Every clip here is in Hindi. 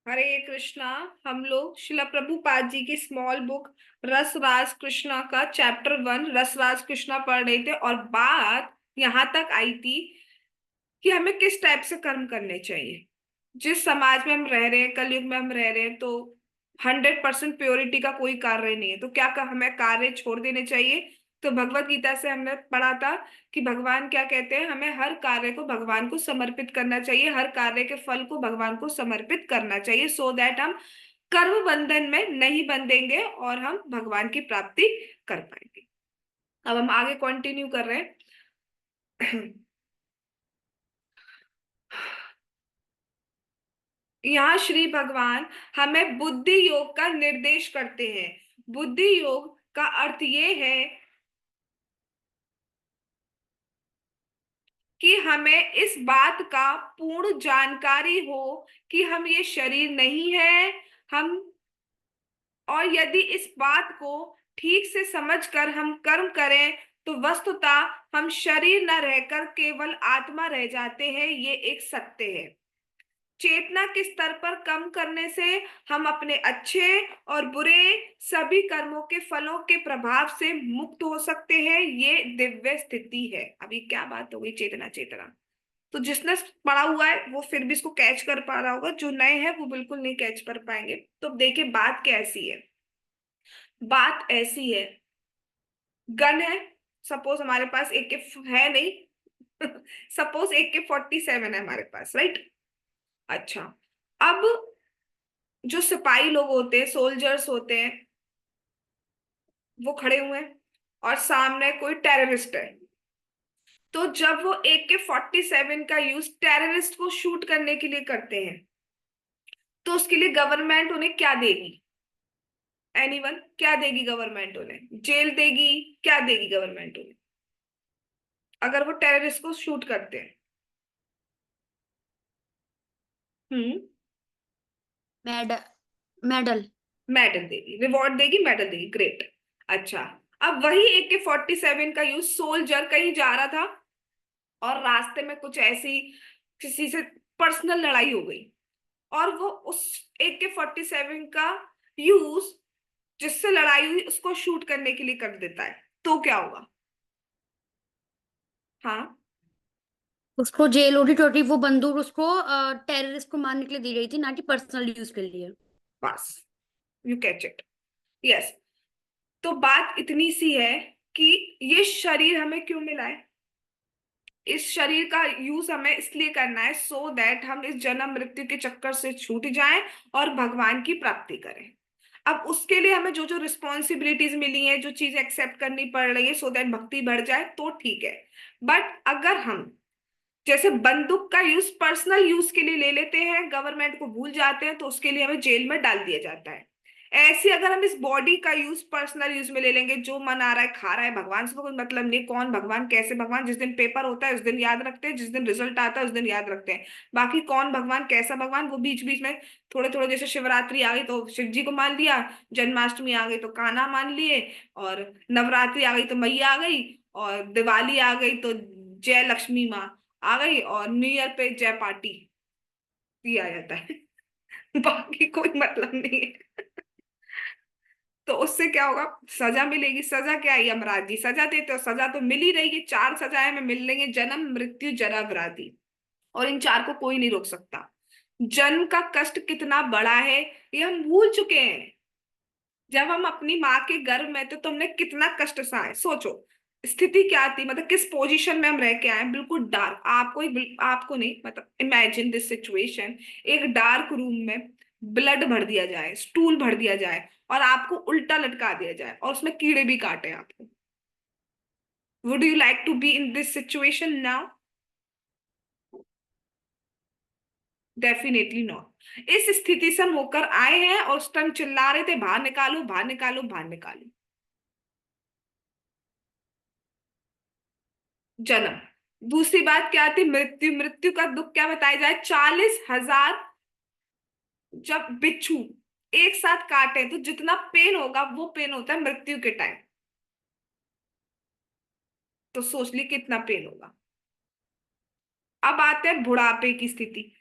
हरे कृष्णा। हम लोग शिला प्रभुपाद जी की स्मॉल बुक रस राज कृष्णा का चैप्टर 1 रस राज कृष्णा पढ़ रहे थे और बात यहाँ तक आई थी कि हमें किस टाइप से कर्म करने चाहिए। जिस समाज में हम रह रहे हैं, कलयुग में हम रह रहे हैं, तो 100% प्योरिटी का कोई कार्य नहीं है। तो हमें कार्य छोड़ देने चाहिए। तो भगवत गीता से हमने पढ़ा था कि भगवान क्या कहते हैं, हमें हर कार्य को भगवान को समर्पित करना चाहिए, हर कार्य के फल को भगवान को समर्पित करना चाहिए, सो दैट हम कर्म बंधन में नहीं बंधेंगे और हम भगवान की प्राप्ति कर पाएंगे। अब हम आगे कंटिन्यू कर रहे हैं। यहाँ श्री भगवान हमें बुद्धि योग का निर्देश करते हैं। बुद्धि योग का अर्थ ये है कि हमें इस बात का पूर्ण जानकारी हो कि हम ये शरीर नहीं है। हम और यदि इस बात को ठीक से समझकर हम कर्म करें तो वस्तुतः हम शरीर न रहकर केवल आत्मा रह जाते हैं। ये एक सत्य है। चेतना के स्तर पर कम करने से हम अपने अच्छे और बुरे सभी कर्मों के फलों के प्रभाव से मुक्त हो सकते हैं। ये दिव्य स्थिति है। अभी क्या बात हो गई, चेतना चेतना। तो जिसने पढ़ा हुआ है वो फिर भी इसको कैच कर पा रहा होगा, जो नए हैं वो बिल्कुल नहीं कैच कर पाएंगे। तो अब देखिए बात कैसी है। बात ऐसी है, गन है। सपोज हमारे पास एक के है नहीं। सपोज AK-47 है हमारे पास, राइट। अच्छा, अब जो सिपाही लोग होते हैं, सोल्जर्स होते हैं, वो खड़े हुए हैं और सामने कोई टेररिस्ट है। तो जब वो AK-47 का यूज टेररिस्ट को शूट करने के लिए करते हैं तो उसके लिए गवर्नमेंट उन्हें क्या देगी? एनीवन, क्या देगी गवर्नमेंट उन्हें? जेल देगी? क्या देगी गवर्नमेंट उन्हें अगर वो टेररिस्ट को शूट करते हैं? हम्म। मेडल। मेडल। मेडल देगी, रिवॉर्ड देगी, मेडल देगी, ग्रेट। अच्छा, अब वही AK-47 का यूज सोल्जर कहीं जा रहा था और रास्ते में कुछ ऐसी किसी से पर्सनल लड़ाई हो गई और वो उस AK-47 का यूज जिससे लड़ाई हुई उसको शूट करने के लिए कर देता है, तो क्या होगा? हाँ, उसको जेल होगी क्योंकि वो बंदूक उसको टेररिस्ट को मारने के लिए दी गई थी, ना कि पर्सनल यूज के लिए। बस, यू कैच इट। यस। तो बात इतनी सी है कि ये शरीर हमें क्यों मिला है? इस शरीर का यूज हमें इसलिए करना है सो दैट हम इस जन्म मृत्यु के चक्कर से छूट जाएं और भगवान की प्राप्ति करें। अब उसके लिए हमें जो जो रिस्पॉन्सिबिलिटीज मिली हैं, जो चीज एक्सेप्ट करनी पड़ रही है सो दैट भक्ति बढ़ जाए, तो ठीक है। बट अगर हम जैसे बंदूक का यूज पर्सनल यूज के लिए ले लेते हैं, गवर्नमेंट को भूल जाते हैं, तो उसके लिए हमें जेल में डाल दिया जाता है। ऐसे अगर हम इस बॉडी का यूज पर्सनल यूज में ले लेंगे, जो मन आ रहा है खा रहा है, भगवान से तो कोई मतलब नहीं। कौन भगवान, कैसे भगवान? जिस दिन पेपर होता है उस दिन याद रखते हैं, जिस दिन रिजल्ट आता है उस दिन याद रखते हैं। बाकी कौन भगवान, कैसा भगवान, वो बीच बीच में थोड़े थोड़े, जैसे शिवरात्रि आ गई तो शिव जी को मान लिया, जन्माष्टमी आ गई तो कान्हा मान लिए, और नवरात्रि आ गई तो मैया आ गई, और दिवाली आ गई तो जय लक्ष्मी माँ आ गई, और न्यू ईयर पे जय पार्टी दिया जाता है। बाकी कोई मतलब नहीं है। तो उससे क्या होगा? सजा मिलेगी। सजा क्या है? यमराज जी सजा देते हो, सजा तो मिल ही रही है। 4 सजाएं में मिल रही है, जन्म मृत्यु जरा व्याधि। और इन चार को कोई नहीं रोक सकता। जन्म का कष्ट कितना बड़ा है ये हम भूल चुके हैं। जब हम अपनी माँ के गर्भ में थे तो हमने कितना कष्ट सहा है, सोचो। स्थिति क्या थी, मतलब किस पोजीशन में हम रह के आए हैं, बिल्कुल डार्क। आपको ही आपको नहीं, मतलब इमेजिन दिस सिचुएशन। एक डार्क रूम में ब्लड भर दिया जाए, स्टूल भर दिया जाए और आपको उल्टा लटका दिया जाए और उसमें कीड़े भी काटे आपको। Would you like to be in this situation now? Definitely not. इस स्थिति से हम होकर आए हैं और उस टाइम चिल्ला रहे थे बाहर निकालो, बाहर निकालो, बाहर निकालो। जन्म। दूसरी बात क्या थी? मृत्यु। मृत्यु का दुख क्या बताया जाए? 40,000 जब बिच्छू एक साथ काटे तो जितना पेन होगा वो पेन होता है मृत्यु के टाइम। तो सोच ली कितना पेन होगा। अब आते हैं बुढ़ापे की स्थिति।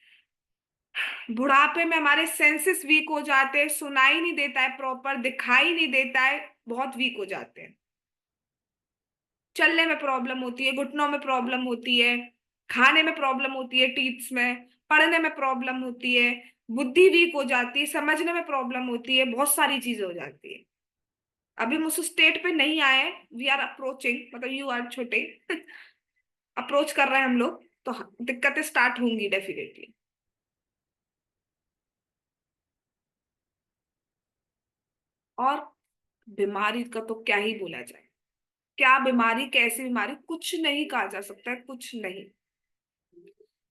बुढ़ापे में हमारे सेंसेस वीक हो जाते हैं, सुनाई नहीं देता है प्रॉपर, दिखाई नहीं देता है, बहुत वीक हो जाते हैं। चलने में प्रॉब्लम होती है, घुटनों में प्रॉब्लम होती है, खाने में प्रॉब्लम होती है, टीथ्स में, पढ़ने में प्रॉब्लम होती है, बुद्धि वीक हो जाती है, समझने में प्रॉब्लम होती है, बहुत सारी चीजें हो जाती है। अभी हम उस स्टेट पे नहीं आए, वी आर अप्रोचिंग, मतलब यू आर छोटे, अप्रोच कर रहे हैं हम लोग, तो दिक्कतें स्टार्ट होंगी डेफिनेटली। और बीमारी का तो क्या ही बोला जाए, क्या बीमारी, कैसी बीमारी, कुछ नहीं कहा जा सकता है, कुछ नहीं।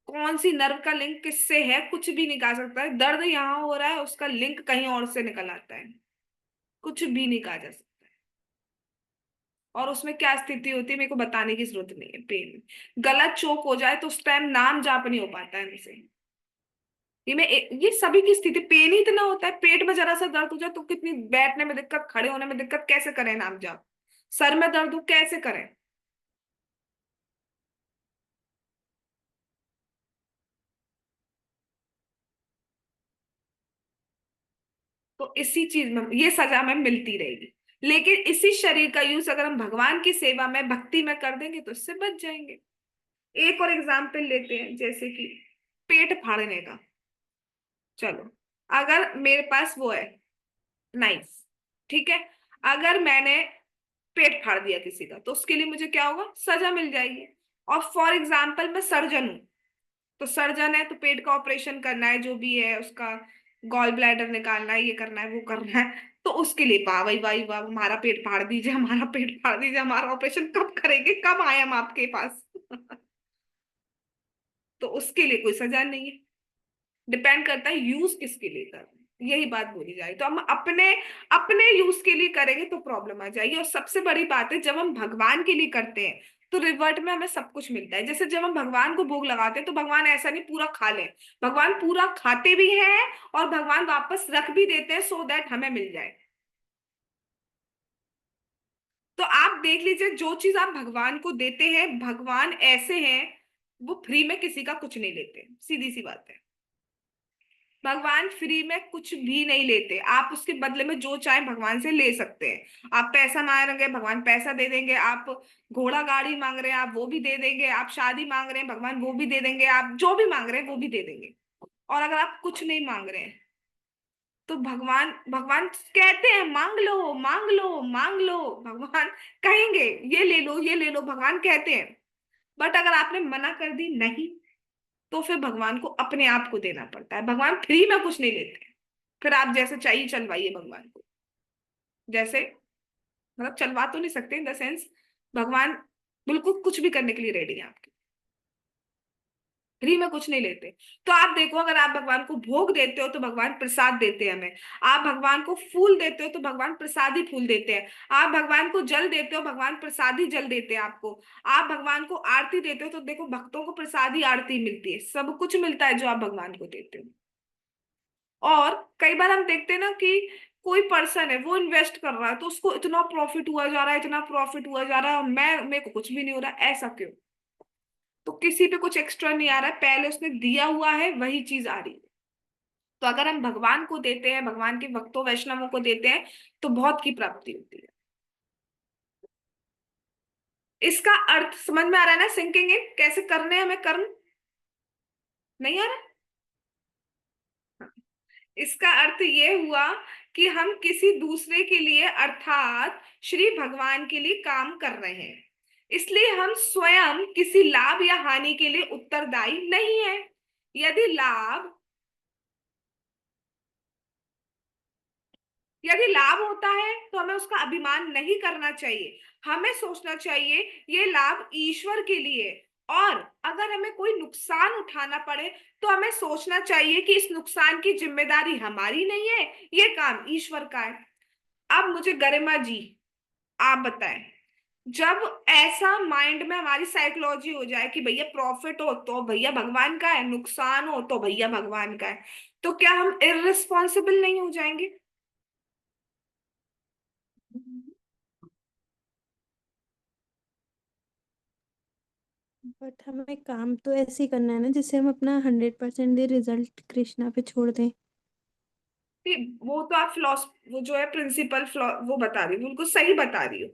कौन सी नर्व का लिंक किससे है, कुछ भी नहीं कहा सकता है। दर्द यहाँ हो रहा है, उसका लिंक कहीं और से निकल आता है, कुछ भी नहीं कहा जा सकता है। और उसमें क्या स्थिति होती है मेरे को बताने की जरूरत नहीं है। पेन, गला चोक हो जाए तो उस टाइम नाम जाप नहीं हो पाता है हमसे। ये सभी की स्थिति, पेन ही इतना होता है, पेट में जरा सा दर्द हो जाए तो कितनी, बैठने में दिक्कत, खड़े होने में दिक्कत, कैसे करें नाम जाप। सर में दर्द हो कैसे करें। तो इसी चीज में ये सजा हमें मिलती रहेगी। लेकिन इसी शरीर का यूज अगर हम भगवान की सेवा में, भक्ति में कर देंगे तो इससे बच जाएंगे। एक और एग्जाम्पल लेते हैं, जैसे कि पेट फाड़ने का। चलो, अगर मेरे पास वो है, नाइफ, ठीक है, अगर मैंने पेट फाड़ दिया किसी का, तो उसके लिए मुझे क्या होगा, सजा मिल जाएगी। और फॉर एग्जाम्पल मैं सर्जन हूँ, तो सर्जन है तो पेट का ऑपरेशन करना है, जो भी है उसका, गॉल ब्लैडर निकालना है, ये करना है, वो करना है, तो उसके लिए वाह भाई वाह वाह, हमारा पेट फाड़ दीजिए, हमारा पेट फाड़ दीजिए, हमारा ऑपरेशन कब करेंगे, कब आए हम आपके पास। तो उसके लिए कोई सजा नहीं है। डिपेंड करता है यूज किसके लिए कर रहे हैं, यही बात बोली जाए। तो हम अपने अपने यूज के लिए करेंगे तो प्रॉब्लम आ जाएगी। और सबसे बड़ी बात है, जब हम भगवान के लिए करते हैं तो रिवर्ट में हमें सब कुछ मिलता है। जैसे जब हम भगवान को भोग लगाते हैं तो भगवान ऐसा नहीं पूरा खा ले, भगवान पूरा खाते भी हैं, और भगवान वापस रख भी देते हैं सो दैट हमें मिल जाए। तो आप देख लीजिए, जो चीज आप भगवान को देते हैं, भगवान ऐसे हैं, वो फ्री में किसी का कुछ नहीं लेते, सीधी सी बात है। भगवान फ्री में कुछ भी नहीं लेते, आप उसके बदले में जो चाहे भगवान से ले सकते हैं। आप पैसा मांगेंगे, भगवान पैसा दे देंगे। आप घोड़ा गाड़ी मांग रहे हैं, आप वो भी दे देंगे। आप शादी मांग रहे हैं, भगवान वो भी दे देंगे। आप जो भी मांग रहे हैं वो भी दे देंगे। और अगर आप कुछ नहीं मांग रहे हैं, तो भगवान भगवान कहते हैं मांग लो मांग लो मांग लो, भगवान कहेंगे ये ले लो ये ले लो, भगवान कहते हैं। बट अगर आपने मना कर दी नहीं, तो फिर भगवान को अपने आप को देना पड़ता है। भगवान फ्री में कुछ नहीं लेते। फिर आप जैसे चाहिए चलवाइए भगवान को, जैसे, मतलब चलवा तो नहीं सकते इन द सेंस, भगवान बिल्कुल कुछ भी करने के लिए रेडी है आपके, फ्री में कुछ नहीं लेते। तो आप देखो, अगर आप भगवान को भोग देते हो तो भगवान प्रसाद देते हैं हमें। आप भगवान को फूल देते हो तो भगवान प्रसादी फूल देते हैं। आप भगवान को जल देते हो, भगवान प्रसादी जल देते हैं आपको। आप भगवान को आरती देते हो तो देखो, भक्तों को प्रसादी आरती मिलती है, सब कुछ मिलता है जो आप भगवान को देते हो। और कई बार हम देखते हैं ना कि कोई पर्सन है, वो इन्वेस्ट कर रहा है तो उसको इतना प्रॉफिट हुआ जा रहा है, इतना प्रॉफिट हुआ जा रहा है, और मैं, मेरे को कुछ भी नहीं हो रहा, ऐसा क्यों। तो किसी पे कुछ एक्स्ट्रा नहीं आ रहा है, पहले उसने दिया हुआ है, वही चीज आ रही है। तो अगर हम भगवान को देते हैं, भगवान के भक्तों वैष्णवों को देते हैं, तो बहुत की प्राप्ति होती है। इसका अर्थ समझ में आ रहा है ना, सिंकिंग इन कैसे करने हैं हमें कर्म, नहीं आ रहा। इसका अर्थ ये हुआ कि हम किसी दूसरे के लिए, अर्थात श्री भगवान के लिए काम कर रहे हैं। इसलिए हम स्वयं किसी लाभ या हानि के लिए उत्तरदायी नहीं है। यदि लाभ यदि लाभ होता है तो हमें उसका अभिमान नहीं करना चाहिए। हमें सोचना चाहिए ये लाभ ईश्वर के लिए। और अगर हमें कोई नुकसान उठाना पड़े तो हमें सोचना चाहिए कि इस नुकसान की जिम्मेदारी हमारी नहीं है, ये काम ईश्वर का है। अब मुझे गरिमा जी, आप बताएं, जब ऐसा माइंड में हमारी साइकोलॉजी हो जाए कि भैया प्रॉफिट हो तो भैया भगवान का है, नुकसान हो तो भैया भगवान का है, तो क्या हम इररिस्पॉन्सिबल नहीं हो जाएंगे। बट हमें काम तो ऐसे ही करना है ना जिससे हम अपना 100% दे, रिजल्ट कृष्णा पे छोड़ दें। वो तो आप वो जो है प्रिंसिपल वो बता रही हो, बिल्कुल सही बता रही हो।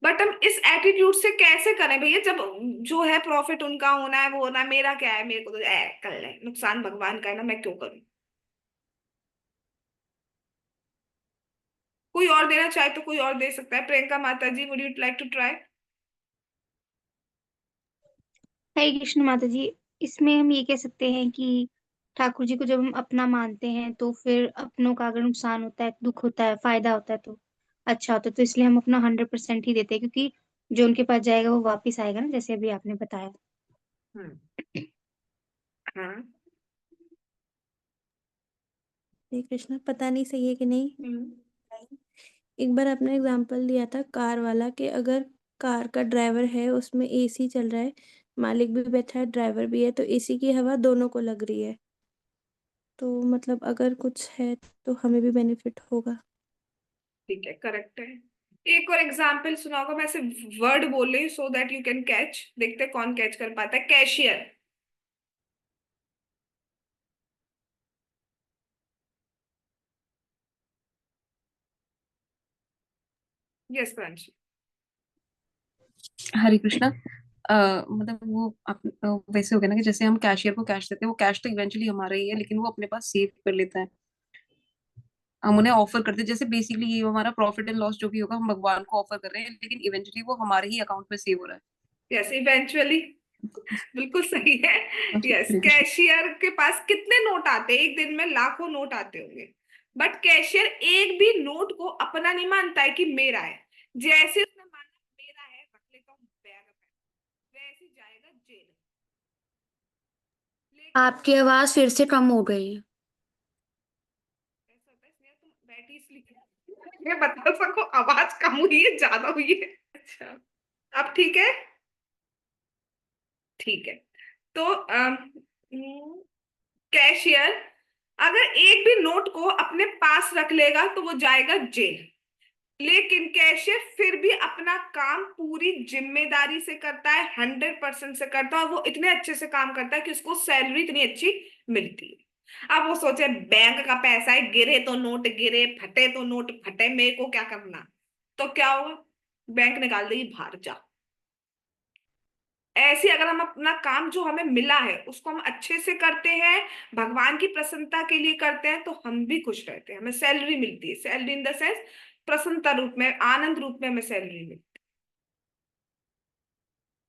बट हम इस एटीट्यूड से कैसे करें भैया, जब जो है प्रॉफिट उनका होना है वो होना है, मेरा क्या है, मेरे को तो कर ले, नुकसान भगवान का है ना, मैं क्यों करूं। कोई और देना चाहे तो कोई और दे सकता है। प्रियंका माता ji, would you like to try? Hare Krishna माता जी। इसमें हम ये कह सकते हैं कि ठाकुर जी को जब हम अपना मानते हैं तो फिर अपनों का अगर नुकसान होता है, दुख होता है, फायदा होता है तो अच्छा होता है, तो इसलिए हम अपना 100% ही देते हैं, क्योंकि जो उनके पास जाएगा वो वापिस आएगा ना, जैसे अभी आपने बताया। हम्म। हाँ। ये कृष्णा पता नहीं सही है कि नहीं। हम्म। एक बार आपने एग्जांपल दिया था कार वाला, कि अगर कार का ड्राइवर है, उसमें एसी चल रहा है, मालिक भी बैठा है, ड्राइवर भी है, तो एसी की हवा दोनों को लग रही है, तो मतलब अगर कुछ है तो हमें भी बेनिफिट होगा। ठीक है, करेक्ट है। एक और एग्जाम्पल सुनाओगे? मैं सिर्फ वर्ड बोल रही हूँ so that you can catch, देखते हैं कौन कैच कर पाता है। कैशियर। यस प्रांशु। हरे कृष्णा। मतलब वो वैसे हो गया ना कि जैसे हम कैशियर को कैश देते हैं, वो कैश तो इवेंचुअली हमारा ही है, लेकिन वो अपने पास सेव कर लेता है। हम उन्हें ऑफर करते हैं, जैसे बेसिकली ये हमारा प्रॉफिट एंड लॉस जो भी होगा हम भगवान को ऑफर कर रहे हैं, लेकिन इवेंचुअली वो हमारे ही अकाउंट में सेव हो रहा यस, इवेंचुअली। बिल्कुल सही है। है। यस, हरे कृष्ण। कैशियर के पास कितने नोट आते हैं? एक दिन में लाखों नोट आते होंगे, बट कैशियर एक भी नोट को अपना नहीं मानता है कि मेरा है। जैसे उसने माना मेरा है, रख लेता हूँ बैग में, वैसे जाएगा जेल। लेकिन आपकी आवाज फिर से कम हो गई है। ऐसा होता है इसलिए तुम बैठी इसलिए मैं बता सको आवाज कम हुई है ज्यादा हुई है। अच्छा, अब ठीक है। ठीक है। तो कैशियर अगर एक भी नोट को अपने पास रख लेगा तो वो जाएगा जेल। लेकिन कैशियर फिर भी अपना काम पूरी जिम्मेदारी से करता है, 100% से करता है, और वो इतने अच्छे से काम करता है कि उसको सैलरी इतनी अच्छी मिलती है। अब वो सोचे बैंक का पैसा है, गिरे तो नोट गिरे, फटे तो नोट फटे, मेरे को क्या करना। तो क्या होगा? बैंक निकाल देगी बाहर, जा। ऐसे अगर हम अपना काम जो हमें मिला है उसको हम अच्छे से करते हैं, भगवान की प्रसन्नता के लिए करते हैं, तो हम भी खुश रहते हैं, हमें सैलरी मिलती है। सैलरी इन द सेंस प्रसन्नता रूप में, आनंद रूप में हमें सैलरी मिलती है।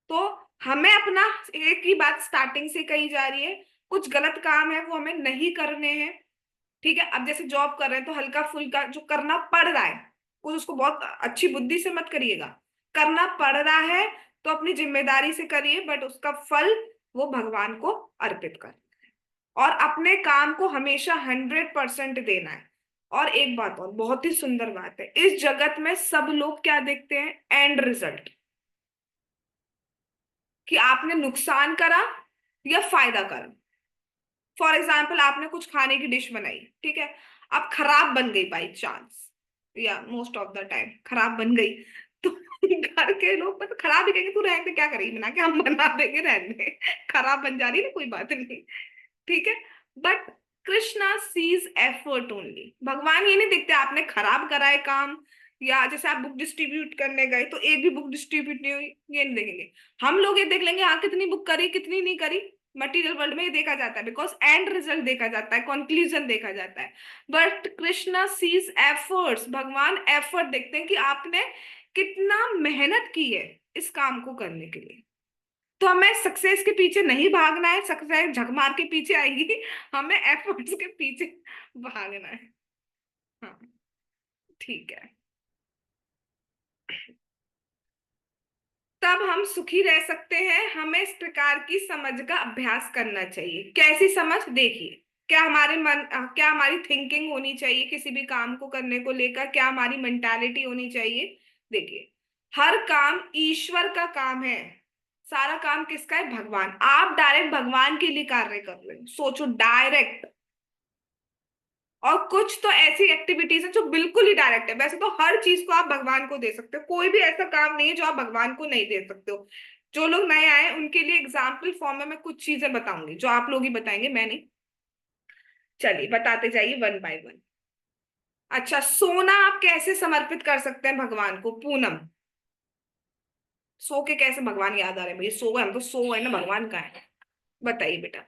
तो हमें अपना, एक ही बात स्टार्टिंग से कही जा रही है, कुछ गलत काम है वो हमें नहीं करने हैं। ठीक है, अब जैसे जॉब कर रहे हैं तो हल्का फुल्का जो करना पड़ रहा है, कुछ उसको बहुत अच्छी बुद्धि से मत करिएगा। करना पड़ रहा है तो अपनी जिम्मेदारी से करिए, बट उसका फल वो भगवान को अर्पित कर। और अपने काम को हमेशा 100% देना है। और एक बात और बहुत ही सुंदर बात है, इस जगत में सब लोग क्या देखते हैं? And result. कि आपने नुकसान करा या फायदा करा। फॉर एग्जाम्पल, आपने कुछ खाने की डिश बनाई, ठीक है, अब खराब बन गई बाई चांस, या मोस्ट ऑफ द टाइम खराब बन गई, तो घर के लोग मतलब खराब ही कहेंगे, तू रहने दे, क्या करेगी बना के, हम बना देंगे, रहने दे, खराब बन जा रही है ना, कोई बात नहीं। ठीक है। But Krishna sees effort only. भगवान ये नहीं देखते आपने खराब करा है काम, या जैसे आप बुक डिस्ट्रीब्यूट करने गए तो एक भी बुक डिस्ट्रीब्यूट नहीं हुई, ये नहीं देखेंगे। हम लोग ये देख लेंगे हाँ कितनी बुक करी कितनी नहीं करी। मटेरियल वर्ल्ड में ये देखा जाता है, बिकॉज एंड रिजल्ट देखा जाता है, कंक्लूजन देखा जाता है। But Krishna sees efforts. भगवान एफर्ट देखते हैं कि आपने कितना मेहनत की है इस काम को करने के लिए। तो हमें सक्सेस के पीछे नहीं भागना है, सक्सेस झक मार के पीछे आएगी, हमें एफर्ट्स के पीछे भागना है। हाँ, ठीक है। तब हम सुखी रह सकते हैं। हमें इस प्रकार की समझ का अभ्यास करना चाहिए। कैसी समझ? देखिए, क्या हमारे मन, क्या हमारी थिंकिंग होनी चाहिए किसी भी काम को करने को लेकर, क्या हमारी मेंटालिटी होनी चाहिए। देखिए, हर काम ईश्वर का काम है। सारा काम किसका है? भगवान। आप डायरेक्ट भगवान के लिए कार्य कर रहे हैं, सोचो, डायरेक्ट। और कुछ तो ऐसी एक्टिविटीज है जो बिल्कुल ही डायरेक्ट है। वैसे तो हर चीज को आप भगवान को दे सकते हो, कोई भी ऐसा काम नहीं है जो आप भगवान को नहीं दे सकते हो। जो लोग नए आए उनके लिए एग्जाम्पल फॉर्म में मैं कुछ चीजें बताऊंगी जो आप लोग ही बताएंगे, मैं नहीं। चलिए बताते जाइए वन बाय वन। अच्छा, सोना आप कैसे समर्पित कर सकते हैं भगवान को? पूनम, सो के कैसे भगवान याद आ रहे हैं? भाई सो गए हम तो, सो गए ना, भगवान का है। बताइए बेटा।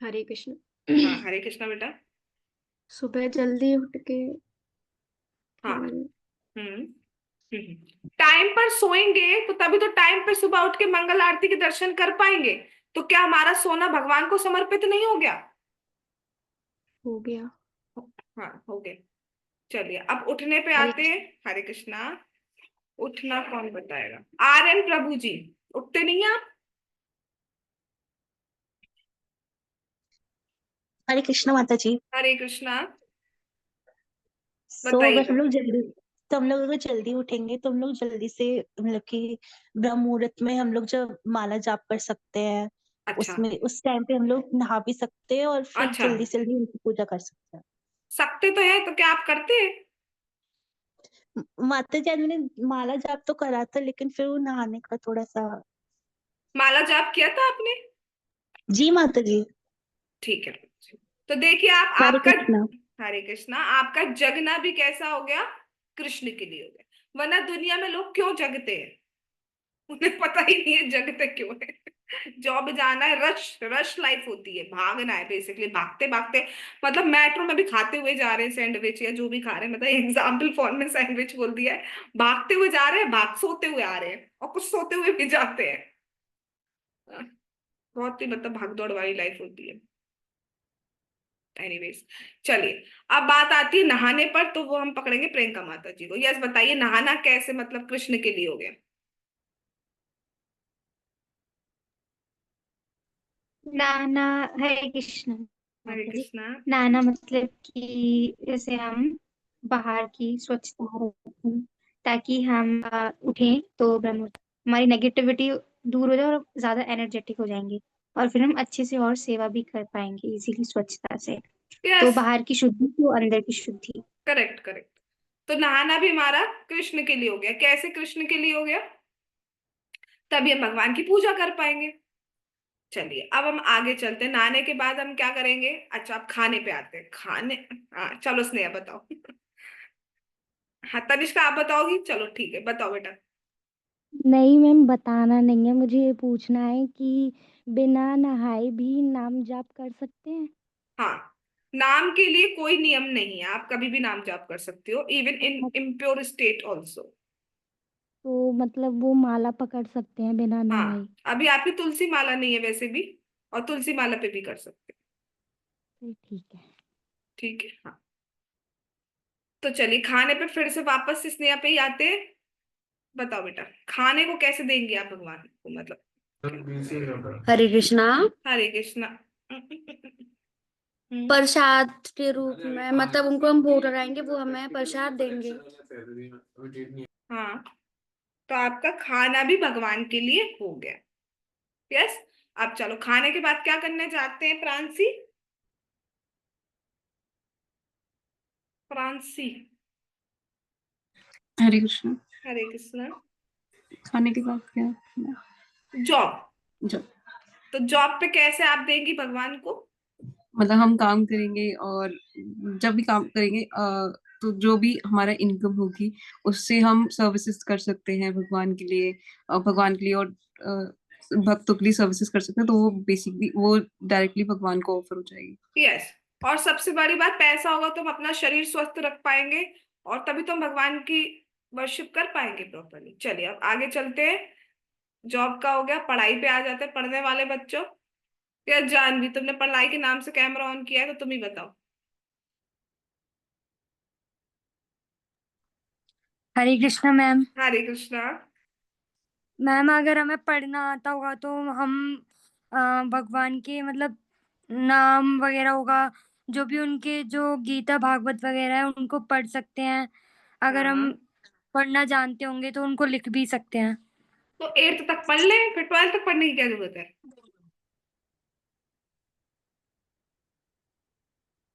हरे कृष्ण। हाँ, हरे कृष्णा बेटा। सुबह जल्दी उठ के हाँ। हम्म, हम्म। टाइम पर सोएंगे तो तभी तो टाइम पर सुबह उठ के मंगल आरती के दर्शन कर पाएंगे। तो क्या हमारा सोना भगवान को समर्पित नहीं हो गया? हो गया। हाँ, हो गया। चलिए अब उठने पे हरे आते हैं। हरे कृष्णा। उठना कौन बताएगा? आर एन प्रभु जी, उठते नहीं हैं आप? हरे कृष्ण माता जी। हरे कृष्णा। तो बताइए अगर हम बेटा। लोग जल्दी तो हम लोग अगर जल्दी उठेंगे तो हम लोग जल्दी से मतलब कि ब्रह्म मुहूर्त में हम लोग जब माला जाप कर सकते हैं, अच्छा। उसमें उस टाइम पे हम लोग नहा भी सकते हैं और फिर अच्छा, जल्दी से जल्दी उनकी पूजा कर सकते हैं। सकते तो है, तो क्या आप करते हैं? माता जी, आज मैंने माला जाप तो करा था लेकिन फिर वो नहाने का थोड़ा सा। माला जाप किया था आपने? जी माता जी। ठीक है। तो देखिए आप हरे आपका, कृष्णा। हरे कृष्णा, आपका जगना भी कैसा हो गया? कृष्ण के लिए हो गया। वरना दुनिया में लोग क्यों जगते हैं? उन्हें पता ही नहीं है जगते क्यों है। जॉब जाना है, रश रश लाइफ होती है, भागना है बेसिकली, भागते भागते। मतलब मेट्रो में भी खाते हुए जा रहे हैं सैंडविच या जो भी खा रहे हैं, मतलब एग्जाम्पल फॉर्म में सैंडविच बोल दिया है। भागते हुए जा रहे हैं, भाग सोते हुए आ रहे हैं, और कुछ सोते हुए भी जाते हैं। बहुत ही मतलब भागदौड़ वाली लाइफ होती है। एनीवेज, चलिए अब बात आती है नहाने पर, तो वो हम पकड़ेंगे प्रियंका माता जी को। यस, बताइए नहाना कैसे मतलब कृष्ण के लिए हो गया? नाना, हरे कृष्ण हरे माता जी। कृष्णा। नाना मतलब कि जैसे हम बाहर की स्वच्छता रखें, ताकि हम उठें तो हमारी नेगेटिविटी दूर हो जाए और ज्यादा एनर्जेटिक हो जाएंगे, और फिर हम अच्छे से और सेवा भी कर पाएंगे इसीलिए स्वच्छता से। तो यस, बाहर की शुद्धि तो अंदर की शुद्धि। Correct correct. तो नहाना भी हमारा कृष्ण के लिए हो गया। कैसे कृष्ण के लिए हो गया? तभी हम भगवान की पूजा कर पाएंगे। चलिए अब हम आगे चलते हैं। नहाने के बाद हम क्या करेंगे? अच्छा, अब खाने पे आते हैं। खाने, हाँ चलो स्नेहा बताओ। हाँ तनिष्का, आप बताओगी? चलो ठीक है, बताओ बेटा। नहीं मैम, बताना नहीं है, मुझे ये पूछना है कि बिना नहाए भी नाम जाप कर सकते हैं? हाँ, नाम के लिए कोई नियम नहीं है, आप कभी भी नाम जाप कर सकते हो, even in impure state also. तो मतलब वो माला पकड़ सकते हैं बिना नहाए? हाँ, अभी आपकी तुलसी माला नहीं है वैसे भी, और तुलसी माला पे भी कर सकते हैं। तो ठीक है। ठीक है, हाँ। तो चलिए खाने पे फिर से वापस से स्नेहा पे ही आते हैं। बताओ बेटा, खाने को कैसे देंगे आप भगवान को, मतलब? हरे कृष्णा। हरे कृष्णा। हम्म। प्रसाद के रूप में, मतलब उनको हम भोग लगाएंगे, वो हमें प्रसाद देंगे। हाँ, तो आपका खाना भी भगवान के लिए हो गया। यस। अब चलो खाने के बाद क्या करने चाहते हैं प्रांसी? प्रांसी। हरे कृष्ण। हरे कृष्णा। खाने के बाद क्या करना जॉब। है? जो तो जॉब पे कैसे आप देंगी भगवान को? मतलब हम काम करेंगे, और जब भी काम करेंगे तो जो भी हमारा इनकम होगी उससे हम सर्विसेज कर सकते हैं भगवान के लिए, भगवान के लिए, और भक्तों के लिए सर्विसेज कर सकते हैं, तो वो बेसिकली वो डायरेक्टली भगवान को ऑफर हो जाएगी। यस। और सबसे बड़ी बात, पैसा होगा तो हम अपना शरीर स्वस्थ रख पाएंगे, और तभी तो हम भगवान की वर्शिप कर पाएंगे प्रॉपरली। चलिए अब आगे चलते हैं। जॉब का हो गया, पढ़ाई पे आ जाते हैं, पढ़ने वाले बच्चों। यार जानवी, तुमने पढ़ाई के नाम से कैमरा ऑन किया है, तो तुम ही बताओ। हरे कृष्णा मैम। हरे कृष्णा। मैम अगर हमें पढ़ना आता होगा तो हम भगवान के मतलब नाम वगैरह होगा, जो भी उनके जो गीता भागवत वगैरह है उनको पढ़ सकते हैं। अगर हम हाँ, पढ़ना जानते होंगे तो उनको लिख भी सकते हैं। तो 8th तक पढ़ ले, फिर 12th तक पढ़ने की क्या जरूरत है?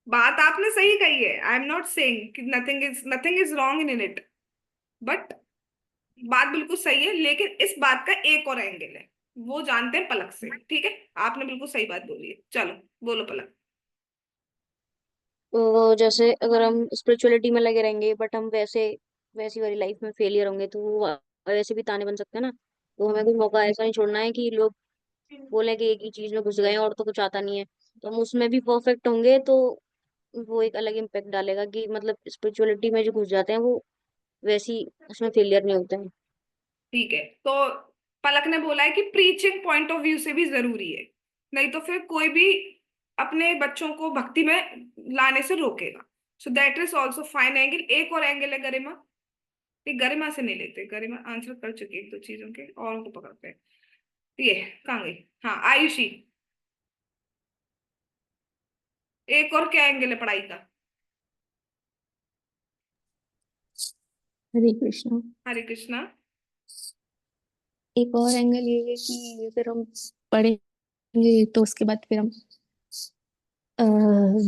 बात आपने सही कही है, आई एम नॉट सेइंग कि nothing is wrong in it, but बात बिल्कुल सही है, लेकिन इस बात का एक और एंगल है, वो जानते हैं पलक से। ठीक है, आपने बिल्कुल सही बात बोली है। चलो बोलो पलक। तो जैसे अगर हम स्पिरिचुअलिटी में लगे रहेंगे बट हम वैसी वाली लाइफ में फेलियर होंगे तो वो वैसे भी ताने बन सकते हैं ना। तो हमें कुछ मौका ऐसा नहीं छोड़ना है कि लोग बोले कि एक ही चीज में घुस गए हैं और तो कुछ आता नहीं है, तो हम उसमें भी परफेक्ट होंगे तो वो एक अलग इम्पेक्ट डालेगा कि मतलब स्पिरिचुअलिटी में जो घुस जाते हैं वो वैसी उसमें फेलियर नहीं होते हैं। ठीक है, तो पलक ने बोला है कि प्रीचिंग पॉइंट ऑफ व्यू से भी जरूरी है, नहीं तो फिर कोई भी अपने बच्चों को भक्ति में लाने से रोकेगा। So that is also fine angle. एक और एंगल है गरिमा। ये गरिमा से नहीं लेते, गरिमा आंसर कर चुकी है एक दो चीजों के, और उनको पकड़ते हैं। ये कहाँ गई? हाँ आयुषी, एक और क्या एंगल है पढ़ाई का? हरे कृष्णा। हरे कृष्णा। एक और एंगल ये है कि अगर हम पढ़ेंगे तो उसके बाद फिर हम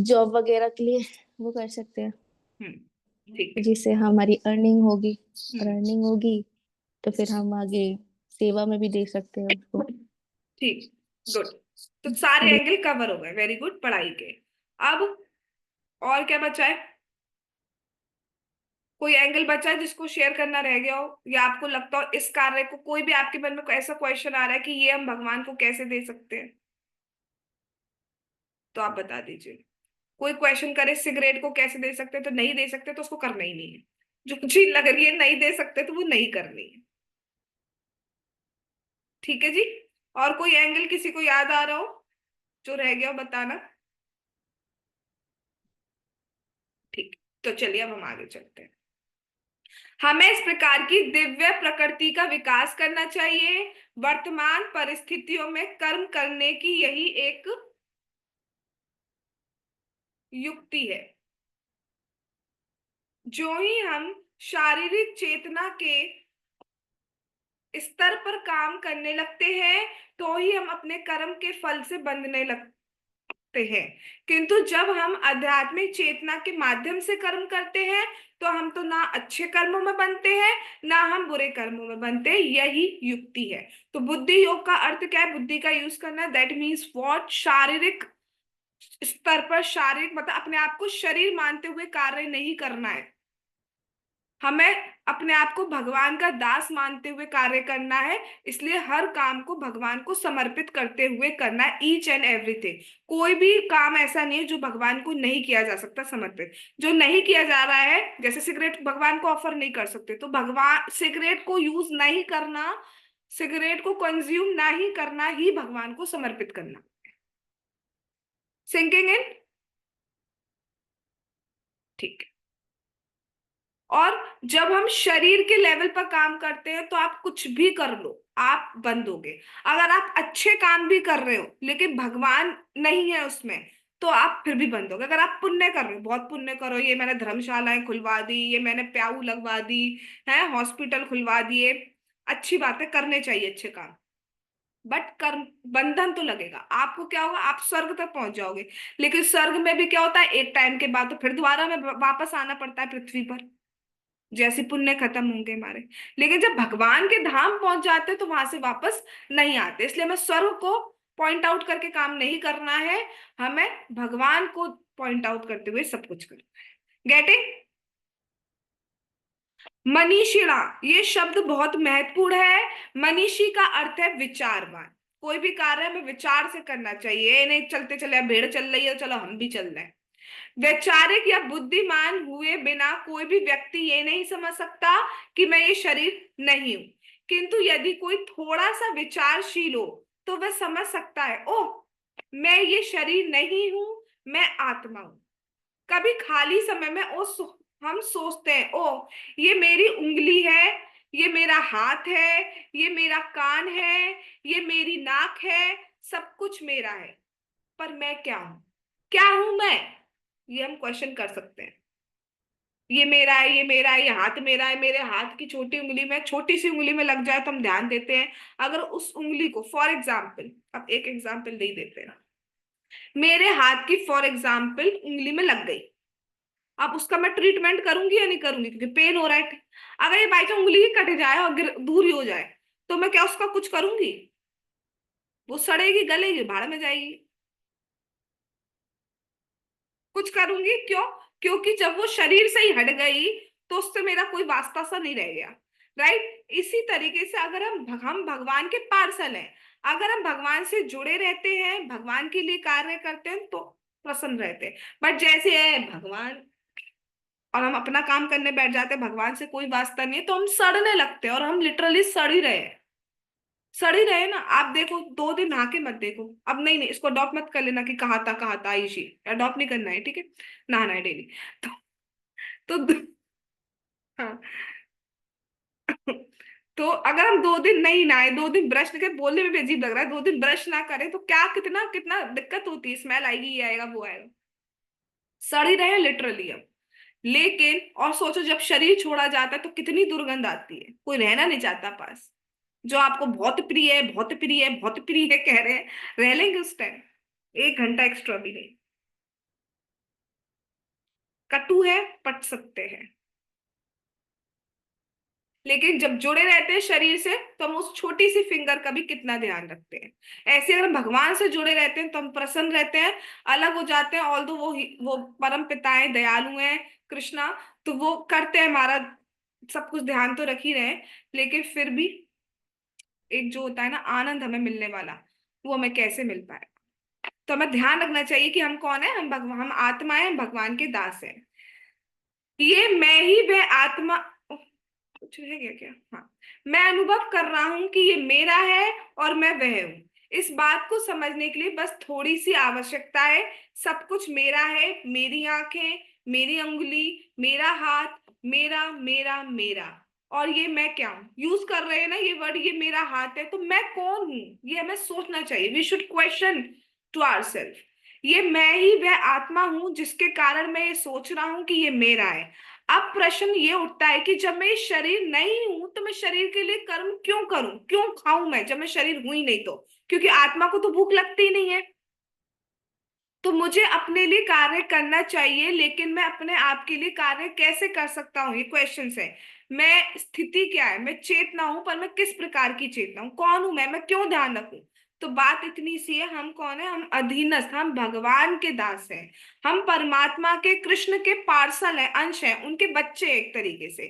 जॉब वगैरह के लिए वो कर सकते हैं, ठीक है। जिससे हमारी अर्निंग होगी, और हम्म, अर्निंग होगी तो फिर हम आगे सेवा में भी दे सकते हैं उसको। ठीक, गुड। तो सारे हरे एंगल कवर हो गए, वेरी गुड पढ़ाई के। अब और क्या बचा है? कोई एंगल बचा है जिसको शेयर करना रह गया हो, या आपको लगता हो इस कार्य को, कोई भी आपके मन में कोई ऐसा क्वेश्चन आ रहा है कि ये हम भगवान को कैसे दे सकते हैं, तो आप बता दीजिए। कोई क्वेश्चन करे सिगरेट को कैसे दे सकते हैं, तो नहीं दे सकते तो उसको करना ही नहीं है। जो चीज लग रही है नहीं दे सकते तो वो नहीं करनी है। ठीक है जी। और कोई एंगल किसी को याद आ रहा हो जो रह गया हो, बताना। ठीक, तो चलिए अब हम आगे चलते हैं। हमें इस प्रकार की दिव्य प्रकृति का विकास करना चाहिए। वर्तमान परिस्थितियों में कर्म करने की यही एक युक्ति है। जो ही हम शारीरिक चेतना के स्तर पर काम करने लगते हैं, तो ही हम अपने कर्म के फल से बंधने लगते हैं। किंतु जब हम आध्यात्मिक चेतना के माध्यम से कर्म करते हैं, तो हम तो ना अच्छे कर्मों में बनते हैं, ना हम बुरे कर्मों में बनते हैं। यही युक्ति है। तो बुद्धि योग का अर्थ क्या है? बुद्धि का यूज करना। That means what? शारीरिक स्तर पर, शारीरिक मतलब अपने आप को शरीर मानते हुए कार्य नहीं करना है। हमें अपने आप को भगवान का दास मानते हुए कार्य करना है। इसलिए हर काम को भगवान को समर्पित करते हुए करना है, ईच एंड एवरीथिंग। कोई भी काम ऐसा नहीं है जो भगवान को नहीं किया जा सकता समर्पित। जो नहीं किया जा रहा है, जैसे सिगरेट भगवान को ऑफर नहीं कर सकते, तो भगवान सिगरेट को यूज नहीं करना, सिगरेट को कंज्यूम नहीं करना ही भगवान को समर्पित करना। Sinking in? ठीक है। और जब हम शरीर के लेवल पर काम करते हैं, तो आप कुछ भी कर लो, आप बंद होगे। अगर आप अच्छे काम भी कर रहे हो लेकिन भगवान नहीं है उसमें, तो आप फिर भी बंद होगे। अगर आप पुण्य कर रहे हो, बहुत पुण्य करो, ये मैंने धर्मशालाएं खुलवा दी, ये मैंने प्याऊ लगवा दी है, हॉस्पिटल खुलवा दिए, अच्छी बात है, करने चाहिए अच्छे काम, बट कर्म बंधन तो लगेगा। आपको क्या होगा? आप स्वर्ग तक पहुंच जाओगे, लेकिन स्वर्ग में भी क्या होता है, एक टाइम के बाद तो फिर दोबारा में वापस आना पड़ता है पृथ्वी पर, जैसे पुण्य खत्म होंगे हमारे। लेकिन जब भगवान के धाम पहुंच जाते हैं तो वहां से वापस नहीं आते। इसलिए हमें स्वर्ग को पॉइंट आउट करके काम नहीं करना है, हमें भगवान को पॉइंट आउट करते हुए सब कुछ करना है। गेटिंग? मनीषिणा, ये शब्द बहुत महत्वपूर्ण है। मनीषी का अर्थ है विचारवान। कोई भी कार्य हमें विचार से करना चाहिए, ये नहीं चलते चले अब भीड़ चल रही है चलो हम भी चल रहे हैं। वैचारिक या बुद्धिमान हुए बिना कोई भी व्यक्ति ये नहीं समझ सकता कि मैं ये शरीर नहीं हूं। किंतु यदि कोई थोड़ा सा विचारशील हो तो वह समझ सकता है, ओह मैं ये शरीर नहीं हूं, मैं आत्मा हूं। कभी खाली समय में हम सोचते हैं, ओ ये मेरी उंगली है, ये मेरा हाथ है, ये मेरा कान है, ये मेरी नाक है, सब कुछ मेरा है, पर मैं क्या हूं? क्या हूं मैं? ये हम क्वेश्चन कर सकते हैं। ये मेरा है, ये मेरा है, ये हाथ मेरा है, मेरे हाथ की छोटी उंगली में, छोटी सी उंगली में लग जाए तो हम ध्यान देते हैं। अगर उस उंगली को, फॉर एग्जाम्पल, अब एक एग्जाम्पल दे देते हैं, मेरे हाथ की फॉर एग्जाम्पल उंगली में लग गई, अब उसका मैं ट्रीटमेंट करूंगी या नहीं करूंगी, क्योंकि पेन हो रहा है। अगर ये बाई चांस उंगली ही कट जाए और दूर ही हो जाए, तो मैं क्या उसका कुछ करूंगी? वो सड़ेगी, गलेगी, भाड़ में जाएगी। कुछ करूंगी, क्यों? क्योंकि जब वो शरीर से ही हट गई, तो उससे मेरा कोई वास्ता सा नहीं रह गया। राइट? इसी तरीके से अगर हम भगवान के पार्सल हैं, अगर हम भगवान से जुड़े रहते हैं, भगवान के लिए कार्य करते हैं, तो प्रसन्न रहते हैं। बट जैसे है भगवान, और हम अपना काम करने बैठ जाते हैं, भगवान से कोई वास्ता नहीं है, तो हम सड़ने लगते हैं, और हम लिटरली सड़ ही रहे हैं। सड़ ही रहे हैं ना। आप देखो, 2 दिन नहा के मत देखो। अब नहीं नहीं, इसको अडॉप्ट मत कर लेना कि कहा था आयुषी, अडॉप्ट नहीं करना है, ठीक है? नहाना है डेली। तो तो हाँ। तो अगर हम 2 दिन नहीं नहाए, 2 दिन ब्रश के, बोलने में भी अजीब लग रहा है, 2 दिन ब्रश ना करें, तो क्या कितना कितना दिक्कत होती है, स्मेल आएगी, ये आएगा वो आएगा। सड़ ही रहे लिटरली अब। लेकिन और सोचो, जब शरीर छोड़ा जाता है तो कितनी दुर्गंध आती है, कोई रहना नहीं चाहता पास। जो आपको बहुत प्रिय है, बहुत प्रिय है, बहुत प्रिय है कह रहे हैं, रह लेंगे उस टाइम 1 घंटा एक्स्ट्रा भी नहीं। कटु है, पट सकते हैं, लेकिन जब जुड़े रहते हैं शरीर से, तो हम उस छोटी सी फिंगर का भी कितना ध्यान रखते हैं। ऐसे अगर हम भगवान से जुड़े रहते हैं तो हम प्रसन्न रहते हैं। अलग हो जाते हैं, ऑल्दो वो परम पिता है, दयालु हैं कृष्णा, तो वो करते हैं हमारा सब कुछ, ध्यान तो रख ही रहे हैं, लेकिन फिर भी एक जो होता है ना आनंद हमें मिलने वाला, वो हमें कैसे मिल पाए? तो हमें ध्यान रखना चाहिए कि हम कौन है, हम भगवान, हम आत्मा है, हम भगवान के दास हैं। ये मैं ही वह आत्मा, कुछ है क्या? हाँ। मैं अनुभव कर रहा हूं कि ये मेरा है और मैं वह हूं। इस बात को समझने के लिए बस थोड़ी सी आवश्यकता है। सब कुछ मेरा है, मेरी आंखें, मेरी उंगली, मेरा हाथ, मेरा मेरा मेरा। और ये मैं क्या हूं, यूज कर रहे हैं ना ये वर्ड, ये मेरा हाथ है, तो मैं कौन हूं? ये हमें सोचना चाहिए। We should question to ourself. ये मैं ही वह आत्मा हूं जिसके कारण मैं ये सोच रहा हूं कि ये मेरा है। अब प्रश्न ये उठता है कि जब मैं ये शरीर नहीं हूं, तो मैं शरीर के लिए कर्म क्यों करूं, क्यों खाऊं मैं, जब मैं शरीर हूं ही नहीं तो? क्योंकि आत्मा को तो भूख लगती ही नहीं है। तो मुझे अपने लिए कार्य करना चाहिए, लेकिन मैं अपने आप के लिए कार्य कैसे कर सकता हूँ, ये क्वेश्चन है। मैं, स्थिति क्या है, मैं चेतना हूं, पर मैं किस प्रकार की चेतना हूँ, कौन हूं मैं क्यों ध्यान रखूं? तो बात इतनी सी है, हम कौन है, हम अधीनस्थ, हम भगवान के दास हैं। हम परमात्मा के, कृष्ण के पार्सल हैं, अंश हैं, उनके बच्चे एक तरीके से।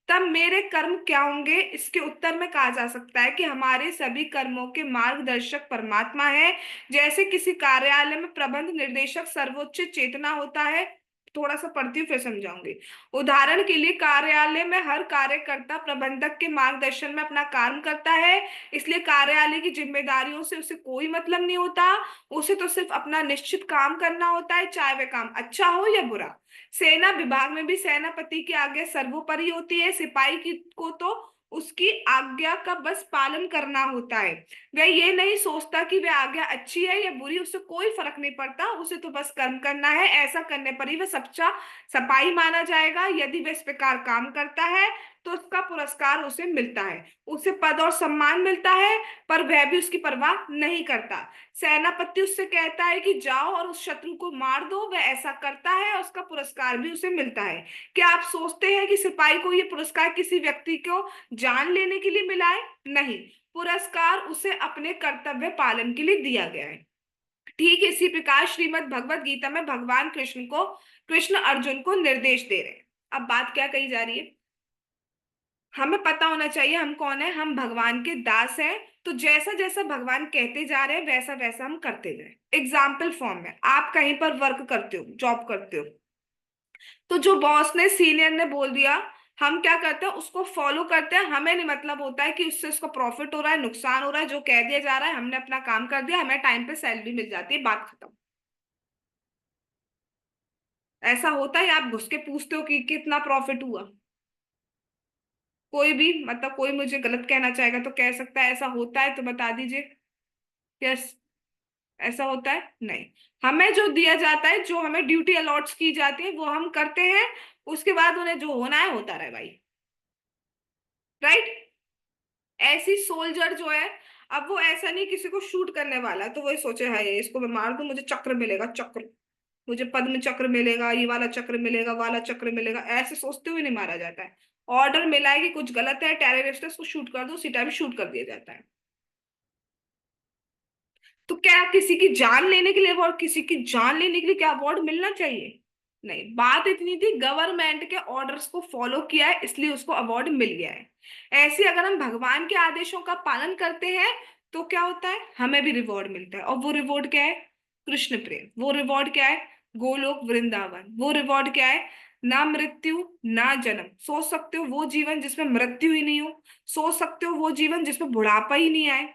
तब मेरे कर्म क्या होंगे, इसके उत्तर में कहा जा सकता है कि हमारे सभी कर्मों के मार्गदर्शक परमात्मा है। जैसे किसी कार्यालय में प्रबंध निर्देशक सर्वोच्च चेतना होता है। थोड़ा सा पढ़ती हूँ फिर समझाऊंगी। उदाहरण के लिए कार्यालय में हर कार्यकर्ता प्रबंधक के मार्गदर्शन में अपना काम करता है, इसलिए कार्यालय की जिम्मेदारियों से उसे कोई मतलब नहीं होता। उसे तो सिर्फ अपना निश्चित काम करना होता है, चाहे वह काम अच्छा हो या बुरा। सेना विभाग में भी सेनापति की आज्ञा सर्वोपरि होती है, सिपाही की को तो उसकी आज्ञा का बस पालन करना होता है। वह ये नहीं सोचता कि वह आज्ञा अच्छी है या बुरी, उससे कोई फर्क नहीं पड़ता, उसे तो बस कर्म करना है। ऐसा करने पर ही वह सच्चा सिपाही माना जाएगा। यदि वह इस प्रकार काम करता है, तो उसका पुरस्कार उसे मिलता है, उसे पद और सम्मान मिलता है, पर वह भी उसकी परवाह नहीं करता। सेनापति उससे कहता है कि जाओ और उस शत्रु को मार दो, वह ऐसा करता है और उसका पुरस्कार भी उसे मिलता है। क्या आप सोचते हैं कि सिपाही को यह पुरस्कार किसी व्यक्ति को जान लेने के लिए मिला है? नहीं, पुरस्कार उसे अपने कर्तव्य पालन के लिए दिया गया है। ठीक इसी प्रकार श्रीमद् भगवत गीता में भगवान कृष्ण अर्जुन को निर्देश दे रहे हैं। अब बात क्या कही जा रही है, हमें पता होना चाहिए हम कौन है, हम भगवान के दास हैं। तो जैसा जैसा भगवान कहते जा रहे हैं, वैसा वैसा हम करते जाए। एग्जाम्पल फॉर्म में, आप कहीं पर वर्क करते हो, जॉब करते हो, तो जो बॉस ने, सीनियर ने बोल दिया, हम क्या करते हैं, उसको फॉलो करते हैं। हमें नहीं मतलब होता है कि उससे उसको प्रॉफिट हो रहा है, नुकसान हो रहा है, जो कह दिया जा रहा है, हमने अपना काम कर दिया, हमें टाइम पे सैलरी मिल जाती है, बात खत्म। ऐसा होता है, आप घुस के पूछते हो कि कितना प्रॉफिट हुआ? कोई भी, मतलब कोई मुझे गलत कहना चाहेगा तो कह सकता है, ऐसा होता है तो बता दीजिए। यस, ऐसा होता है? नहीं। हमें जो दिया जाता है, जो हमें ड्यूटी अलॉट्स की जाती है, वो हम करते हैं। उसके बाद उन्हें जो होना है होता रहे भाई। राइट? ऐसी सोल्जर जो है, अब वो ऐसा नहीं किसी को शूट करने वाला है, तो वही सोचे है इसको मैं मार दूं, मुझे चक्र मिलेगा, चक्र, मुझे पद्म चक्र मिलेगा, ये वाला चक्र मिलेगा, वाला चक्र मिलेगा, ऐसे सोचते हुए नहीं मारा जाता है। ऑर्डर मिला है कि कुछ गलत है, टेररिस्ट है, उसको शूट कर दो, उसी टाइम शूट कर दिया जाता है। तो क्या किसी की जान लेने के लिए अवार्ड, किसी की जान लेने के लिए क्या अवार्ड मिलना चाहिए? नहीं, बात इतनी थी गवर्नमेंट के ऑर्डर्स को फॉलो किया है इसलिए उसको अवार्ड मिल गया है। ऐसे अगर हम भगवान के आदेशों का पालन करते हैं तो क्या होता है, हमें भी रिवॉर्ड मिलता है। और वो रिवॉर्ड क्या है? कृष्ण प्रेम। वो रिवॉर्ड क्या है? गोलोक वृंदावन। वो रिवॉर्ड क्या है? ना मृत्यु ना जन्म। सोच सकते हो वो जीवन जिसमें मृत्यु ही नहीं हो, सोच सकते हो वो जीवन जिसमें बुढ़ापा ही नहीं आए,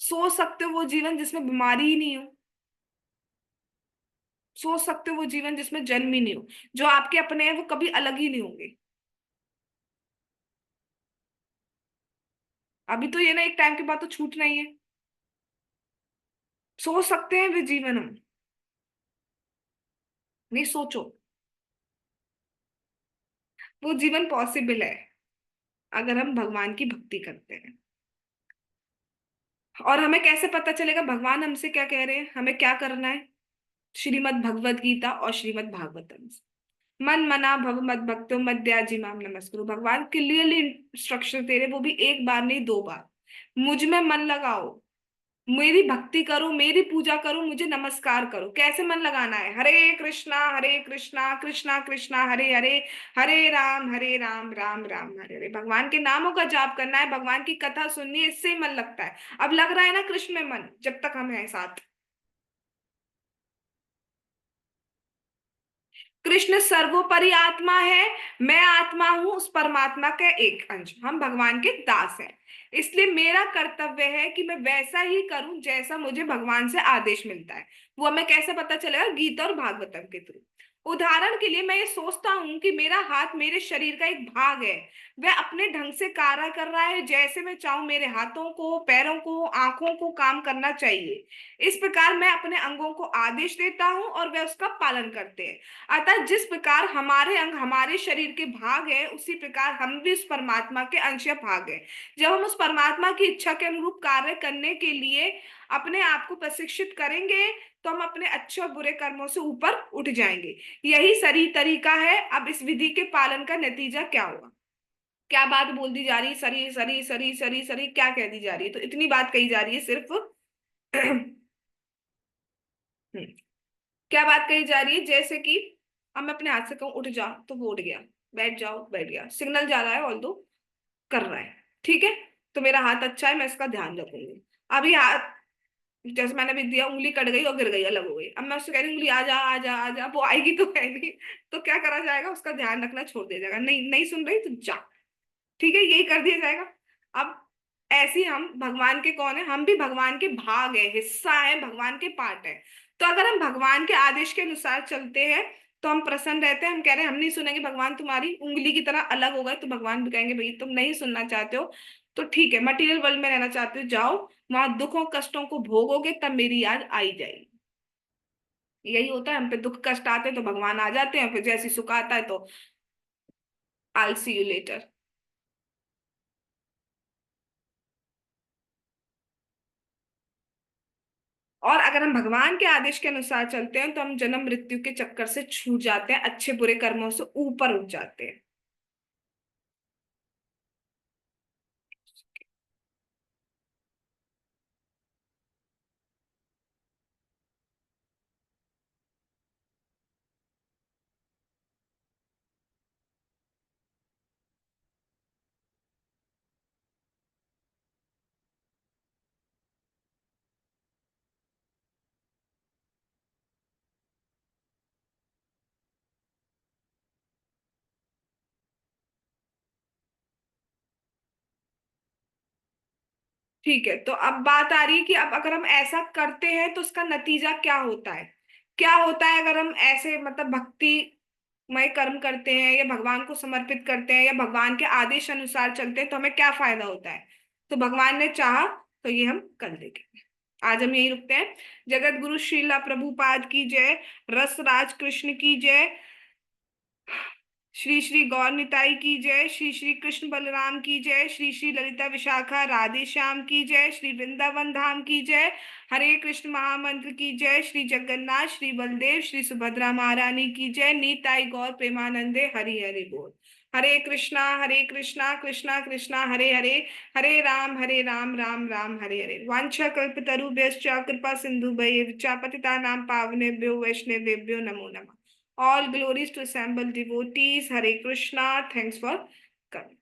सोच सकते हो वो जीवन जिसमें बीमारी ही नहीं हो, सोच सकते हो वो जीवन जिसमें जन्म ही नहीं हो। जो आपके अपने हैं वो कभी अलग ही नहीं होंगे। अभी तो ये ना, एक टाइम के बाद तो छूटना ही है। सोच सकते हैं वे जीवन हम? नहीं सोचो। वो जीवन पॉसिबल है अगर हम भगवान की भक्ति करते हैं। और हमें कैसे पता चलेगा भगवान हमसे क्या कह रहे हैं, हमें क्या करना है? श्रीमद् भगवद गीता और श्रीमद् भागवतम से। मन मना भव मत भक्तो मद्याजी माम नमस्कुरु। भगवान क्लियरली इंस्ट्रक्शन दे रहे, वो भी एक बार नहीं, दो बार। मुझ में मन लगाओ, मेरी भक्ति करो, मेरी पूजा करो, मुझे नमस्कार करो। कैसे मन लगाना है? हरे कृष्णा कृष्णा कृष्णा हरे हरे, हरे राम राम राम हरे हरे। भगवान के नामों का जाप करना है, भगवान की कथा सुननी है, इससे ही मन लगता है। अब लग रहा है ना कृष्ण में मन, जब तक हम हैं साथ। कृष्ण सर्वोपरि आत्मा है, मैं आत्मा हूं उस परमात्मा का एक अंश, हम भगवान के दास हैं। इसलिए मेरा कर्तव्य है कि मैं वैसा ही करूं जैसा मुझे भगवान से आदेश मिलता है। वो हमें कैसे पता चलेगा? गीता और भागवतम के थ्रू। उदाहरण के लिए मैं ये सोचता हूं कि मेरा हाथ मेरे शरीर का एक भाग है, वह अपने ढंग से कार्य कर रहा है जैसे मैं चाहूं, मेरे हाथों को, पैरों को, आंखों को काम करना चाहिए। इस प्रकार मैं अपने अंगों को आदेश देता हूं और वे उसका पालन करते हैं। अतः जिस प्रकार हमारे अंग हमारे शरीर के भाग है, उसी प्रकार हम भी उस परमात्मा के अंश या भाग है। जब हम उस परमात्मा की इच्छा के अनुरूप कार्य करने के लिए अपने आप को प्रशिक्षित करेंगे तो हम अपने अच्छे और बुरे कर्मों से ऊपर उठ जाएंगे। यही सही तरीका है। अब इस विधि के पालन का नतीजा क्या होगा? क्या बात बोल दी जा रही है? सरी सरी सरी सरी सरी क्या कह दी जा रही है? तो इतनी बात कही जा रही है सिर्फ क्या बात कही जा रही है? जैसे कि अब मैं अपने हाथ से कहूं उठ जा, तो वो उठ गया। बैठ जाओ, बैठ गया। सिग्नल जा रहा है, ऑल दो कर रहा है, ठीक है। तो मेरा हाथ अच्छा है, मैं इसका ध्यान रखूंगी। अभी हाथ, जैसे मैंने अभी दिया, उंगली कट गई और गिर गई, अलग हो गई। अब मैं उससे कह रही हूँ उंगली आ जा आ जा आ जा, वो आएगी तो है नहीं। तो क्या करा जाएगा? उसका ध्यान रखना छोड़ दिया जाएगा। नहीं नहीं सुन रही तो जा, ठीक है, यही कर दिया जाएगा। अब ऐसे ही हम भगवान के कौन है? हम भी भगवान के भाग है, हिस्सा है, भगवान के पार्ट है। तो अगर हम भगवान के आदेश के अनुसार चलते हैं तो हम प्रसन्न रहते हैं। हम कह रहे हैं हम नहीं सुनेंगे, भगवान तुम्हारी उंगली की तरह अलग हो गए, तो भगवान भी कहेंगे भाई तुम नहीं सुनना चाहते हो तो ठीक है, मटेरियल वर्ल्ड में रहना चाहते हो, जाओ, वहां दुखों कष्टों को भोगोगे, तब मेरी याद आई जाएगी। यही होता है, हम पे दुख कष्ट आते हैं तो भगवान आ जाते हैं, फिर जैसी सुख आता है तो आई सी यू लेटर। और अगर हम भगवान के आदेश के अनुसार चलते हैं तो हम जन्म मृत्यु के चक्कर से छूट जाते हैं, अच्छे बुरे कर्मों से ऊपर उठ जाते हैं। ठीक है, तो अब बात आ रही है कि अब अगर हम ऐसा करते हैं तो उसका नतीजा क्या होता है? क्या होता है अगर हम ऐसे मतलब भक्ति मय कर्म करते हैं या भगवान को समर्पित करते हैं या भगवान के आदेश अनुसार चलते हैं तो हमें क्या फायदा होता है? तो भगवान ने चाहा तो ये हम कर देंगे। आज हम यही रुकते हैं। जगत गुरु श्रीला प्रभुपाद की जय। रस राज कृष्ण की जय। श्री श्री गौर निताई की जय, श्री श्री कृष्ण बलराम की जय, श्री श्री ललिता विशाखा राधे श्याम की जय, श्री वृंदावन धाम की जय, हरे कृष्ण महामंत्र की जय, श्री जगन्नाथ श्री बलदेव श्री सुभद्रा महारानी की जय, निताई गौर प्रेमानंदे हरि हरि बोल। हरे कृष्णा कृष्णा कृष्णा हरे हरे, हरे राम राम राम हरे हरे। वांछा कल्पतरुभ्यश्च कृपा सिंधुभ्यश्च पतितानां पावनेभ्यो वैष्णवेभ्यो नमो नमः। All glories to assembled devotees. Hare Krishna. Thanks for coming.